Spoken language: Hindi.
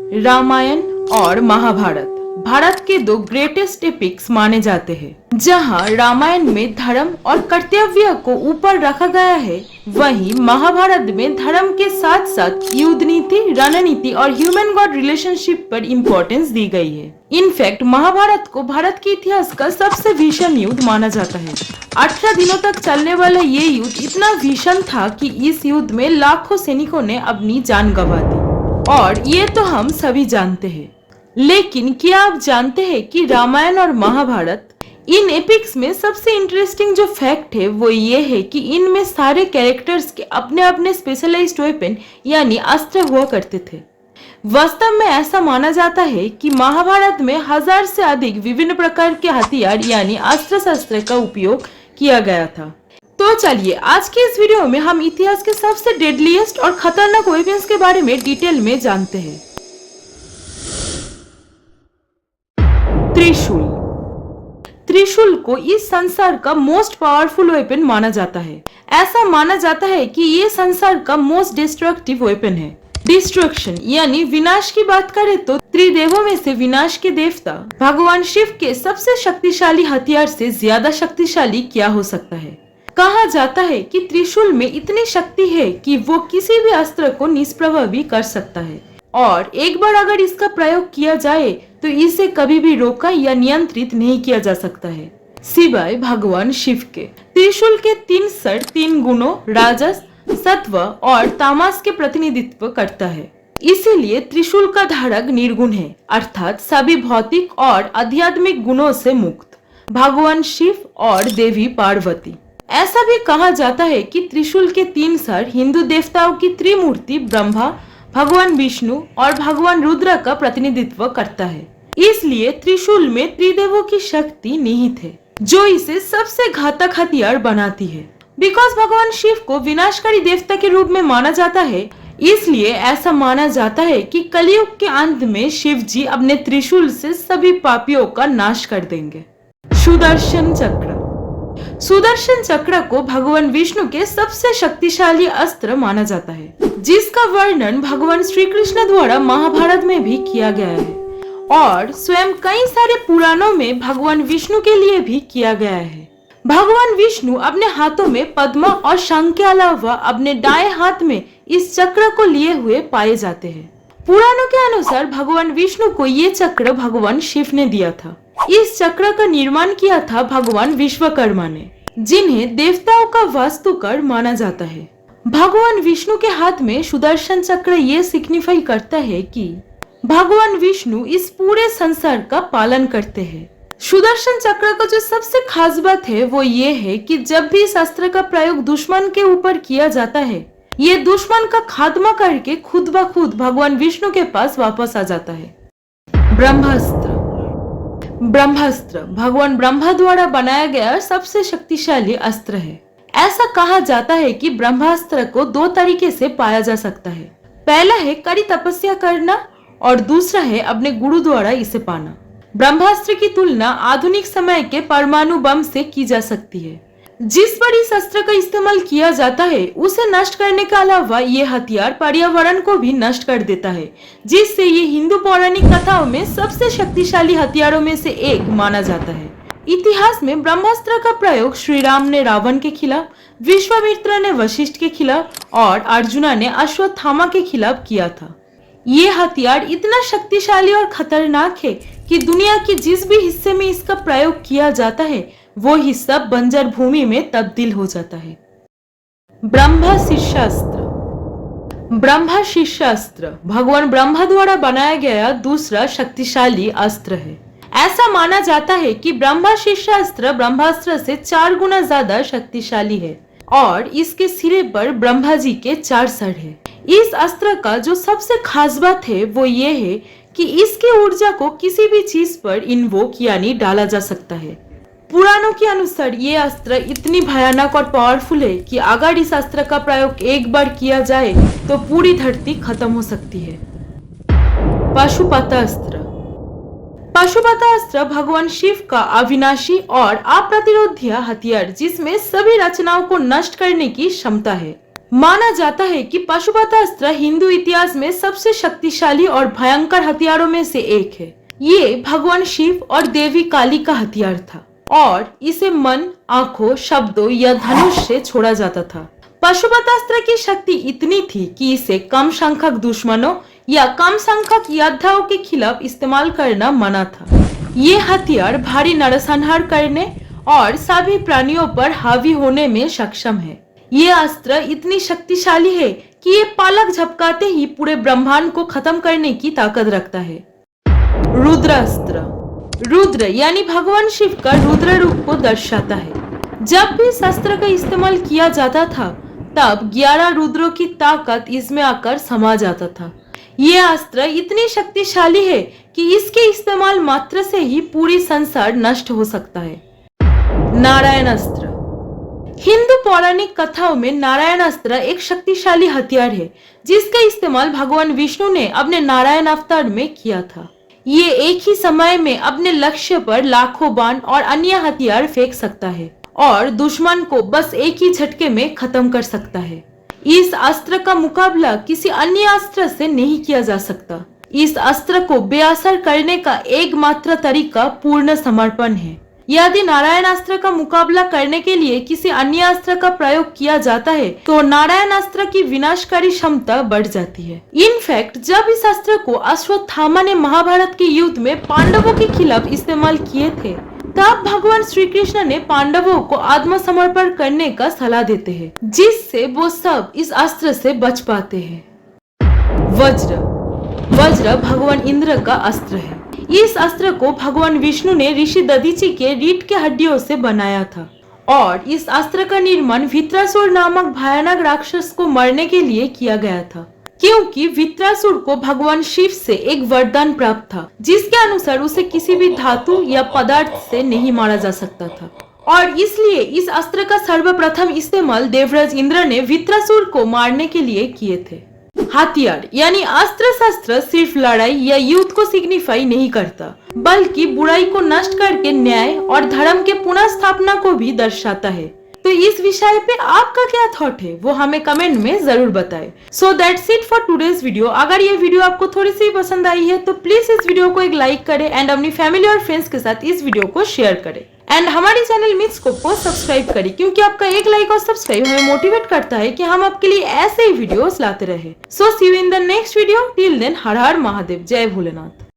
रामायण और महाभारत भारत के दो ग्रेटेस्ट एपिक्स माने जाते हैं। जहां रामायण में धर्म और कर्तव्य को ऊपर रखा गया है, वहीं महाभारत में धर्म के साथ साथ युद्ध नीति, रणनीति और ह्यूमन गॉड रिलेशनशिप पर इम्पोर्टेंस दी गई है। इनफैक्ट महाभारत को भारत के इतिहास का सबसे भीषण युद्ध माना जाता है। 18 दिनों तक चलने वाला ये युद्ध इतना भीषण था कि इस युद्ध में लाखों सैनिकों ने अपनी जान गंवा दी, और ये तो हम सभी जानते हैं। लेकिन क्या आप जानते हैं कि रामायण और महाभारत इन एपिक्स में सबसे इंटरेस्टिंग जो फैक्ट है वो ये है कि इनमें सारे कैरेक्टर्स के अपने अपने स्पेशलाइज्ड वेपन यानी अस्त्र हुआ करते थे। वास्तव में ऐसा माना जाता है कि महाभारत में 1000 से अधिक विभिन्न प्रकार के हथियार यानी अस्त्र शस्त्र का उपयोग किया गया था। तो चलिए आज के इस वीडियो में हम इतिहास के सबसे डेडलीस्ट और खतरनाक वेपन्स के बारे में डिटेल में जानते हैं। त्रिशूल। त्रिशूल को इस संसार का मोस्ट पावरफुल वेपन माना जाता है। ऐसा माना जाता है कि ये संसार का मोस्ट डिस्ट्रक्टिव वेपन है। डिस्ट्रक्शन यानी विनाश की बात करें तो त्रिदेवों में से विनाश के देवता भगवान शिव के सबसे शक्तिशाली हथियार से ज्यादा शक्तिशाली क्या हो सकता है। कहा जाता है कि त्रिशूल में इतनी शक्ति है कि वो किसी भी अस्त्र को निष्प्रभ भी कर सकता है, और एक बार अगर इसका प्रयोग किया जाए तो इसे कभी भी रोका या नियंत्रित नहीं किया जा सकता है, सिवाय भगवान शिव के। त्रिशूल के 3 सर 3 गुणों राजस, सत्व और तामस के प्रतिनिधित्व करता है। इसीलिए त्रिशूल का धारक निर्गुण है, अर्थात सभी भौतिक और आध्यात्मिक गुणों से मुक्त, भगवान शिव और देवी पार्वती। ऐसा भी कहा जाता है कि त्रिशूल के 3 सर हिंदू देवताओं की त्रिमूर्ति ब्रह्मा, भगवान विष्णु और भगवान रुद्र का प्रतिनिधित्व करता है। इसलिए त्रिशूल में त्रिदेवों की शक्ति निहित है, जो इसे सबसे घातक हथियार बनाती है। बिकॉज भगवान शिव को विनाशकारी देवता के रूप में माना जाता है, इसलिए ऐसा माना जाता है कि कलयुग के अंत में शिव जी अपने त्रिशूल से सभी पापियों का नाश कर देंगे। सुदर्शन चक्र। सुदर्शन चक्र को भगवान विष्णु के सबसे शक्तिशाली अस्त्र माना जाता है, जिसका वर्णन भगवान श्री कृष्ण द्वारा महाभारत में भी किया गया है, और स्वयं कई सारे पुराणों में भगवान विष्णु के लिए भी किया गया है। भगवान विष्णु अपने हाथों में पद्म और शंख के अलावा अपने दाएं हाथ में इस चक्र को लिए हुए पाए जाते हैं। पुराणों के अनुसार भगवान विष्णु को ये चक्र भगवान शिव ने दिया था। इस चक्र का निर्माण किया था भगवान विश्वकर्मा ने, जिन्हें देवताओं का वास्तुकार माना जाता है। भगवान विष्णु के हाथ में सुदर्शन चक्र ये सिग्निफाई करता है कि भगवान विष्णु इस पूरे संसार का पालन करते हैं। सुदर्शन चक्र का जो सबसे खास बात है वो ये है कि जब भी इस अस्त्र का प्रयोग दुश्मन के ऊपर किया जाता है, ये दुश्मन का खात्मा करके खुद ब खुद भगवान विष्णु के पास वापस आ जाता है। ब्रह्मास्त्र। ब्रह्मास्त्र भगवान ब्रह्मा द्वारा बनाया गया सबसे शक्तिशाली अस्त्र है। ऐसा कहा जाता है कि ब्रह्मास्त्र को 2 तरीके से पाया जा सकता है। पहला है कड़ी तपस्या करना, और दूसरा है अपने गुरु द्वारा इसे पाना। ब्रह्मास्त्र की तुलना आधुनिक समय के परमाणु बम से की जा सकती है। जिस पर इस अस्त्र का इस्तेमाल किया जाता है, उसे नष्ट करने के अलावा ये हथियार पर्यावरण को भी नष्ट कर देता है, जिससे ये हिंदू पौराणिक कथाओं में सबसे शक्तिशाली हथियारों में से एक माना जाता है। इतिहास में ब्रह्मास्त्र का प्रयोग श्री राम ने रावण के खिलाफ, विश्वामित्र ने वशिष्ठ के खिलाफ और अर्जुना ने अश्वत्थामा के खिलाफ किया था। ये हथियार इतना शक्तिशाली और खतरनाक है कि दुनिया के जिस भी हिस्से में इसका प्रयोग किया जाता है, वो हिस्सा बंजर भूमि में तब्दील हो जाता है। ब्रह्मा शिष्यास्त्र। ब्रह्मा शिष्यास्त्र भगवान ब्रह्मा द्वारा बनाया गया दूसरा शक्तिशाली अस्त्र है। ऐसा माना जाता है कि ब्रह्मा शिष्यास्त्र ब्रह्मास्त्र से 4 गुना ज्यादा शक्तिशाली है, और इसके सिरे पर ब्रह्मा जी के 4 सर है। इस अस्त्र का जो सबसे खास बात है वो ये है कि इसकी ऊर्जा को किसी भी चीज पर इन्वोक यानी डाला जा सकता है। पुराणों के अनुसार ये अस्त्र इतनी भयानक और पावरफुल है कि अगर इस अस्त्र का प्रयोग एक बार किया जाए तो पूरी धरती खत्म हो सकती है। पाशुपतास्त्र। पाशुपतास्त्र भगवान शिव का अविनाशी और अप्रतिरोध्य हथियार, जिसमें सभी रचनाओं को नष्ट करने की क्षमता है। माना जाता है कि पाशुपतास्त्र हिंदू इतिहास में सबसे शक्तिशाली और भयंकर हथियारों में से एक है। ये भगवान शिव और देवी काली का हथियार था और इसे मन, आंखों, शब्दों या धनुष से छोड़ा जाता था। पाशुपतास्त्र की शक्ति इतनी थी कि इसे कम संख्यक दुश्मनों या कम संख्यक योद्धाओं के खिलाफ इस्तेमाल करना मना था। ये हथियार भारी नरसंहार करने और सभी प्राणियों पर हावी होने में सक्षम है। ये अस्त्र इतनी शक्तिशाली है कि ये पालक झपकाते ही पूरे ब्रह्मांड को खत्म करने की ताकत रखता है। रुद्रास्त्र, रुद्र यानी भगवान शिव का रुद्र रूप को दर्शाता है। जब भी इस अस्त्र का इस्तेमाल किया जाता था तब 11 रुद्रों की ताकत इसमें आकर समा जाता था। ये अस्त्र इतनी शक्तिशाली है कि इसके इस्तेमाल मात्र से ही पूरी संसार नष्ट हो सकता है। नारायण अस्त्र, हिंदू पौराणिक कथाओं में नारायण अस्त्र एक शक्तिशाली हथियार है जिसका इस्तेमाल भगवान विष्णु ने अपने नारायण अवतार में किया था। ये एक ही समय में अपने लक्ष्य पर लाखों बाण और अन्य हथियार फेंक सकता है और दुश्मन को बस एक ही झटके में खत्म कर सकता है। इस अस्त्र का मुकाबला किसी अन्य अस्त्र से नहीं किया जा सकता। इस अस्त्र को बेअसर करने का एकमात्र तरीका पूर्ण समर्पण है। यदि नारायण अस्त्र का मुकाबला करने के लिए किसी अन्य अस्त्र का प्रयोग किया जाता है तो नारायण अस्त्र की विनाशकारी क्षमता बढ़ जाती है। इनफैक्ट जब इस अस्त्र को अश्वत्थामा ने महाभारत के युद्ध में पांडवों के खिलाफ इस्तेमाल किए थे तब भगवान श्री कृष्ण ने पांडवों को आत्मसमर्पण करने का सलाह देते हैं जिससे वो सब इस अस्त्र से बच पाते हैं। वज्र, वज्र भगवान इंद्र का अस्त्र है। इस अस्त्र को भगवान विष्णु ने ऋषि दधीचि के रीढ़ के हड्डियों से बनाया था और इस अस्त्र का निर्माण वित्रासुर नामक भयानक राक्षस को मारने के लिए किया गया था, क्योंकि वित्रासुर को भगवान शिव से एक वरदान प्राप्त था जिसके अनुसार उसे किसी भी धातु या पदार्थ से नहीं मारा जा सकता था और इसलिए इस अस्त्र का सर्वप्रथम इस्तेमाल देवराज इंद्र ने वित्रासुर को मारने के लिए किए थे। हथियार यानी अस्त्र शस्त्र सिर्फ लड़ाई या युद्ध को सिग्निफाई नहीं करता बल्कि बुराई को नष्ट करके न्याय और धर्म के पुनः स्थापना को भी दर्शाता है। तो इस विषय पे आपका क्या थॉट है वो हमें कमेंट में जरूर बताएं। So that's it for today's video. अगर ये वीडियो आपको थोड़ी सी पसंद आई है तो प्लीज इस वीडियो को एक लाइक करें एंड अपनी फैमिली और फ्रेंड्स के साथ इस वीडियो को शेयर करें एंड हमारे चैनल मिथस्कोप को सब्सक्राइब करें क्योंकि आपका एक लाइक और सब्सक्राइब हमें मोटिवेट करता है कि हम आपके लिए ऐसे ही वीडियोस लाते रहे। So see you in the next video. Till then हर हर महादेव, जय भोलेनाथ।